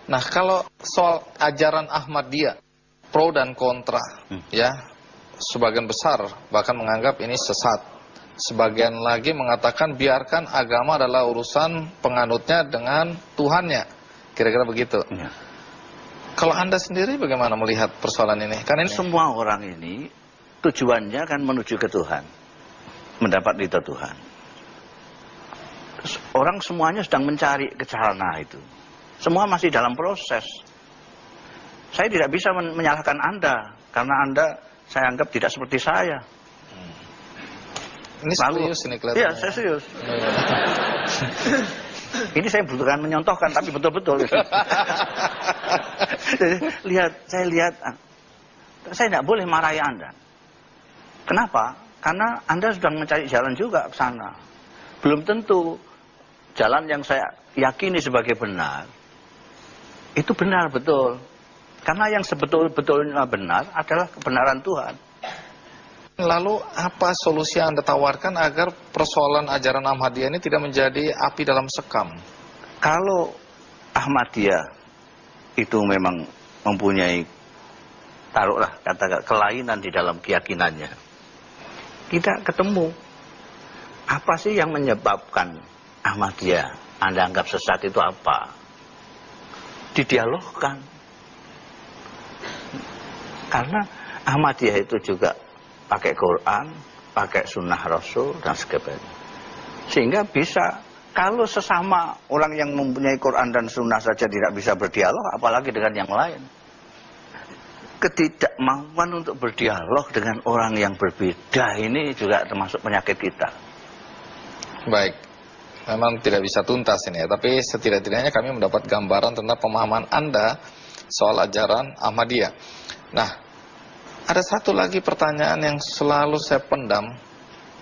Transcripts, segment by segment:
Nah, kalau soal ajaran Ahmadiyah, pro dan kontra, ya, sebagian besar bahkan menganggap ini sesat. Sebagian lagi mengatakan biarkan agama adalah urusan penganutnya dengan Tuhannya. Kira-kira begitu. Ya. Kalau Anda sendiri bagaimana melihat persoalan ini? Kan ini semua orang ini tujuannya kan menuju ke Tuhan, mendapat ridha Tuhan. Orang semuanya sedang mencari ke sana itu. Semua masih dalam proses. Saya tidak bisa menyalahkan Anda, karena Anda saya anggap tidak seperti saya. Ini serius ini kelihatannya. Iya, saya serius. Ini saya butuhkan menyontohkan, tapi betul-betul. Saya lihat, saya tidak boleh marahi Anda. Kenapa? Karena Anda sudah mencari jalan juga ke sana. Belum tentu jalan yang saya yakini sebagai benar, itu benar betul. Karena yang sebetul-betulnya benar adalah kebenaran Tuhan. Lalu apa solusi yang Anda tawarkan agar persoalan ajaran Ahmadiyah ini tidak menjadi api dalam sekam? Kalau Ahmadiyah itu memang mempunyai, taruhlah kata kelainan di dalam keyakinannya, kita ketemu apa sih yang menyebabkan Ahmadiyah Anda anggap sesat itu apa? Didialogkan. Karena Ahmadiyah itu juga pakai Quran, pakai sunnah Rasul, dan sebagainya. Sehingga bisa, kalau sesama orang yang mempunyai Quran dan sunnah saja tidak bisa berdialog, apalagi dengan yang lain. Ketidakmampuan untuk berdialog dengan orang yang berbeda ini juga termasuk penyakit kita. Baik, memang tidak bisa tuntas ini ya, tapi setidak-tidaknya kami mendapat gambaran tentang pemahaman Anda soal ajaran Ahmadiyah. Nah, ada satu lagi pertanyaan yang selalu saya pendam,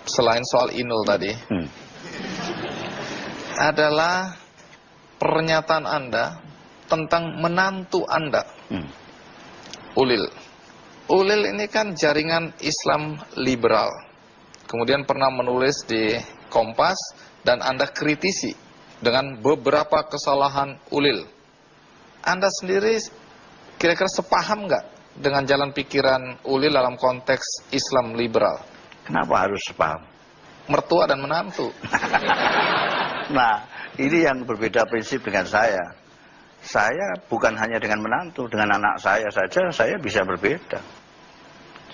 selain soal Inul tadi, adalah pernyataan Anda tentang menantu Anda, Ulil. Ulil ini kan jaringan Islam liberal, kemudian pernah menulis di Kompas, dan Anda kritisi dengan beberapa kesalahan Ulil. Anda sendiri kira-kira sepaham nggak dengan jalan pikiran Ulil dalam konteks Islam liberal? Kenapa harus sepaham? Mertua dan menantu. Nah, ini yang berbeda prinsip dengan saya. Saya bukan hanya dengan menantu, dengan anak saya saja saya bisa berbeda.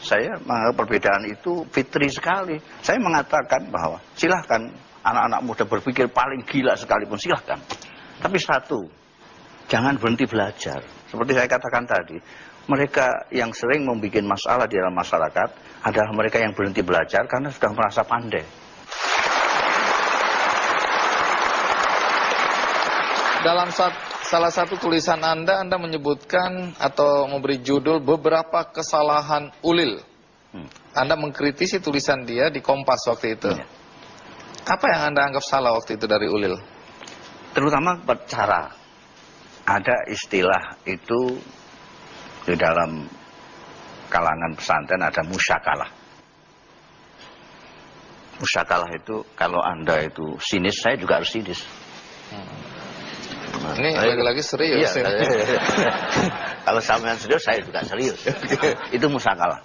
Saya menganggap perbedaan itu fitri sekali. Saya mengatakan bahwa silahkan anak-anak muda berpikir paling gila sekalipun, silahkan. Tapi satu, jangan berhenti belajar. Seperti saya katakan tadi, mereka yang sering membuat masalah di dalam masyarakat adalah mereka yang berhenti belajar karena sudah merasa pandai. Dalam salah satu tulisan Anda menyebutkan atau memberi judul beberapa kesalahan Ulil. Anda mengkritisi tulisan dia di Kompas waktu itu. Ya. Apa yang Anda anggap salah waktu itu dari Ulil? Terutama cara. Ada istilah itu di dalam kalangan pesantren, ada musyakalah. Musyakalah itu kalau Anda itu sinis, saya juga harus sinis. Nah, ini lagi-lagi serius. Iya, kalau sampean serius, saya juga serius. Itu musyakalah.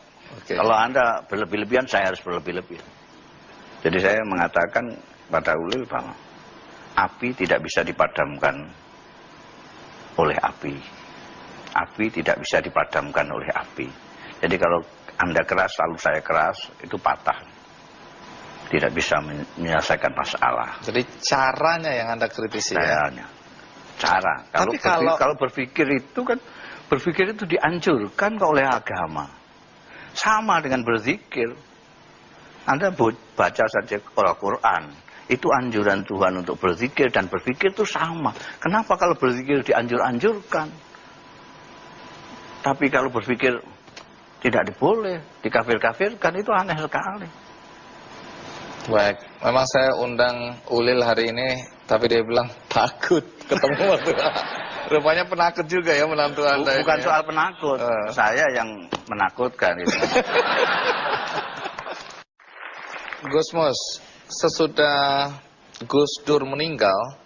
Kalau Anda berlebih-lebihan, saya harus berlebih-lebihan. Jadi saya mengatakan pada Ulil bahwa api tidak bisa dipadamkan oleh api. Api tidak bisa dipadamkan oleh api. Jadi kalau Anda keras, lalu saya keras, itu patah. Tidak bisa menyelesaikan masalah. Jadi caranya yang Anda kritisi. Caranya. Cara. Kalau berpikir itu kan, berpikir itu dianjurkan oleh agama. Sama dengan berzikir. Anda baca saja Al-Quran. Itu anjuran Tuhan untuk berzikir, dan berpikir itu sama. Kenapa kalau berzikir dianjur-anjurkan? Tapi kalau berpikir tidak boleh, dikafir-kafirkan, itu aneh sekali. Baik, memang saya undang Ulil hari ini, tapi dia bilang takut ketemu mertua. Rupanya penakut juga ya menantu Anda. Bukan soal penakut, saya yang menakutkan itu. Gusmus, sesudah Gus Dur meninggal,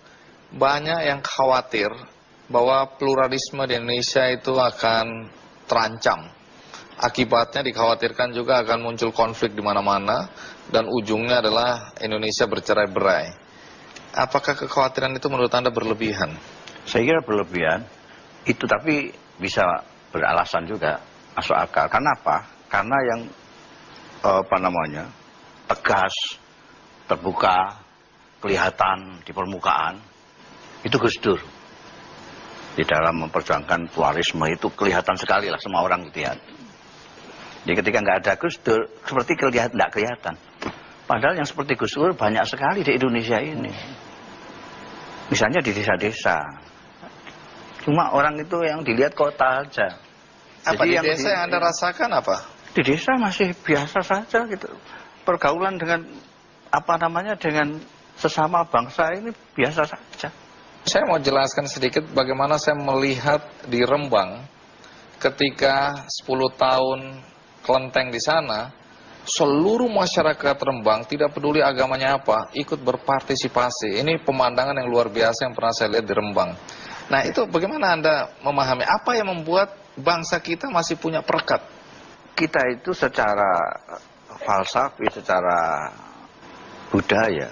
banyak yang khawatir bahwa pluralisme di Indonesia itu akan terancam. Akibatnya dikhawatirkan juga akan muncul konflik di mana-mana dan ujungnya adalah Indonesia bercerai-berai. Apakah kekhawatiran itu menurut Anda berlebihan? Saya kira berlebihan. Itu tapi bisa beralasan juga, masuk akal. Karena apa? Karena yang tegas, terbuka, kelihatan di permukaan itu Gus Dur. Di dalam memperjuangkan pluralisme itu kelihatan sekali lah semua orang gitu ya. Jadi ketika nggak ada Gus Dur, seperti nggak kelihatan. Padahal yang seperti Gus Dur banyak sekali di Indonesia ini. Misalnya di desa-desa. Cuma orang itu yang dilihat kota aja. Apa Jadi di desa yang Anda rasakan apa? Di desa masih biasa saja gitu. Pergaulan dengan dengan sesama bangsa ini biasa saja. Saya mau jelaskan sedikit bagaimana saya melihat di Rembang ketika 10 tahun kelenteng di sana, seluruh masyarakat Rembang tidak peduli agamanya apa, ikut berpartisipasi. Ini pemandangan yang luar biasa yang pernah saya lihat di Rembang. Nah, itu bagaimana Anda memahami apa yang membuat bangsa kita masih punya perekat? Kita itu secara falsafi, secara budaya,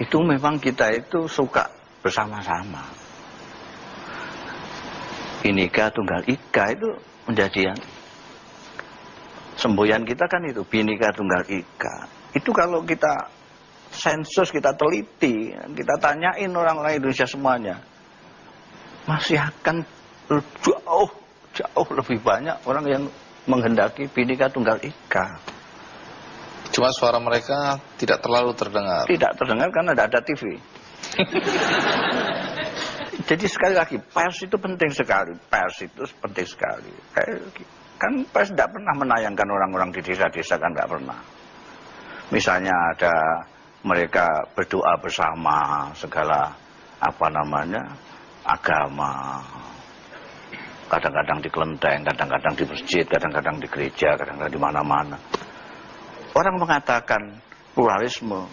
itu memang kita itu suka bersama-sama. Bhinneka Tunggal Ika itu menjadi yang semboyan kita kan itu, Bhinneka Tunggal Ika. Itu kalau kita sensus, kita teliti, kita tanyain orang-orang Indonesia semuanya, masih akan jauh lebih banyak orang yang menghendaki Bhinneka Tunggal Ika. Cuma suara mereka tidak terlalu terdengar. Tidak terdengar karena tidak ada TV. Jadi sekali lagi, pers itu penting sekali. Pers itu penting sekali. Kan pers tidak pernah menayangkan orang-orang di desa-desa, kan tidak pernah. Misalnya ada mereka berdoa bersama segala agama. Kadang-kadang di kelenteng, kadang-kadang di masjid, kadang-kadang di gereja, kadang-kadang di mana-mana. Orang mengatakan pluralisme.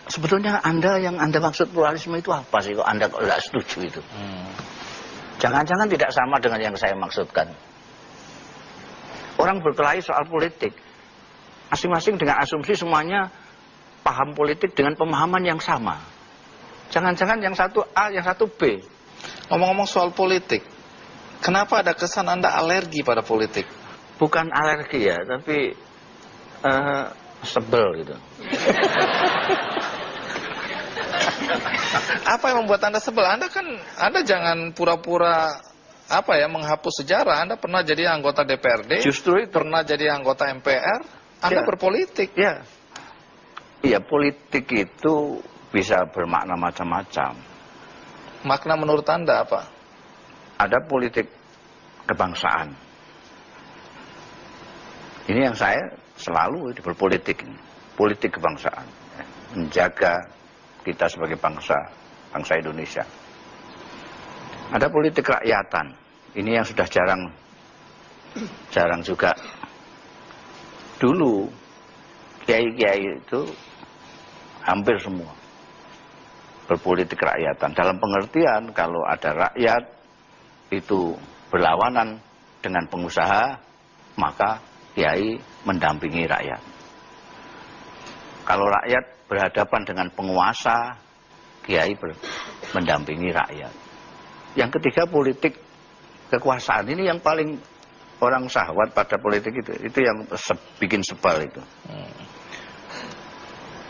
Sebetulnya yang Anda maksud pluralisme itu apa sih? Kok Anda tidak setuju itu? Jangan-jangan tidak sama dengan yang saya maksudkan. Orang berkelahi soal politik. Masing-masing dengan asumsi semuanya paham politik dengan pemahaman yang sama. Jangan-jangan yang satu A, yang satu B. Ngomong-ngomong soal politik, kenapa ada kesan Anda alergi pada politik? Bukan alergi ya, tapi sebel gitu. Apa yang membuat Anda sebel? Anda jangan pura-pura menghapus sejarah. Anda pernah jadi anggota DPRD, Justru itu. Pernah jadi anggota MPR, Anda Ya. berpolitik. Ya. Iya, politik itu bisa bermakna macam-macam. Makna menurut Anda apa? Ada politik kebangsaan. Ini yang saya selalu berpolitik, politik kebangsaan, menjaga kita sebagai bangsa Indonesia. Ada politik rakyatan, ini yang sudah jarang juga. Dulu kiai-kiai itu hampir semua berpolitik rakyatan, dalam pengertian kalau ada rakyat itu berlawanan dengan pengusaha, maka kiai mendampingi rakyat. Kalau rakyat berhadapan dengan penguasa, kiai mendampingi rakyat. Yang ketiga, politik kekuasaan. Ini yang paling orang syahwat pada politik itu. Itu yang bikin sebal itu.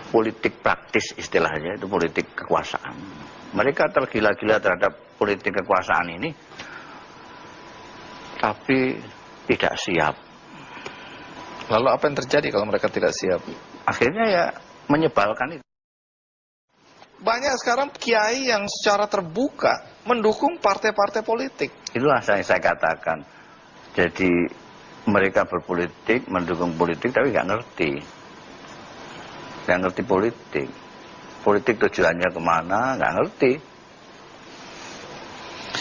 Politik praktis istilahnya, itu politik kekuasaan. Mereka tergila-gila terhadap politik kekuasaan ini, tapi tidak siap. Lalu apa yang terjadi kalau mereka tidak siap? Akhirnya ya menyebalkan itu. Banyak sekarang kiai yang secara terbuka mendukung partai-partai politik. Itulah saya katakan. Jadi mereka berpolitik, mendukung politik, tapi nggak ngerti. Nggak ngerti politik. Politik tujuannya kemana, nggak ngerti.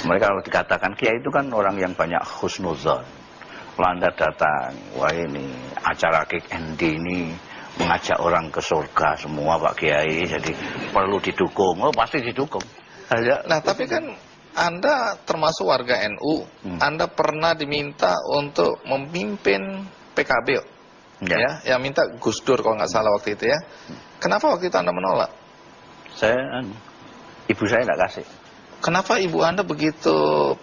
Mereka kalau dikatakan kiai itu kan orang yang banyak husnuzon. Kalau Anda datang, wah ini acara Kick Endi ini mengajak orang ke surga semua Pak Kiai, jadi perlu didukung. Oh pasti didukung. Nah tapi kan Anda termasuk warga NU, Anda pernah diminta untuk memimpin PKB, ya, yang minta Gus Dur kalau nggak salah waktu itu ya. Kenapa waktu itu Anda menolak? Ibu saya nggak kasih. Kenapa ibu Anda begitu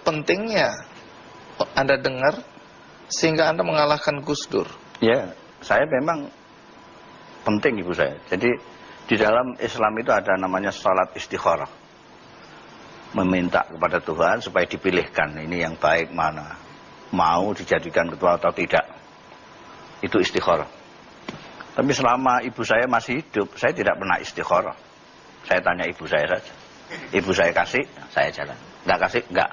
pentingnya Anda dengar sehingga Anda mengalahkan Gus Dur? Ya, saya memang penting ibu saya. Jadi di dalam Islam itu ada namanya salat istikharah. Meminta kepada Tuhan supaya dipilihkan ini yang baik mana, mau dijadikan ketua atau tidak, itu istikharah. Tapi selama ibu saya masih hidup, saya tidak pernah istikharah. Saya tanya ibu saya saja, ibu saya kasih, saya jalan, nggak kasih, nggak.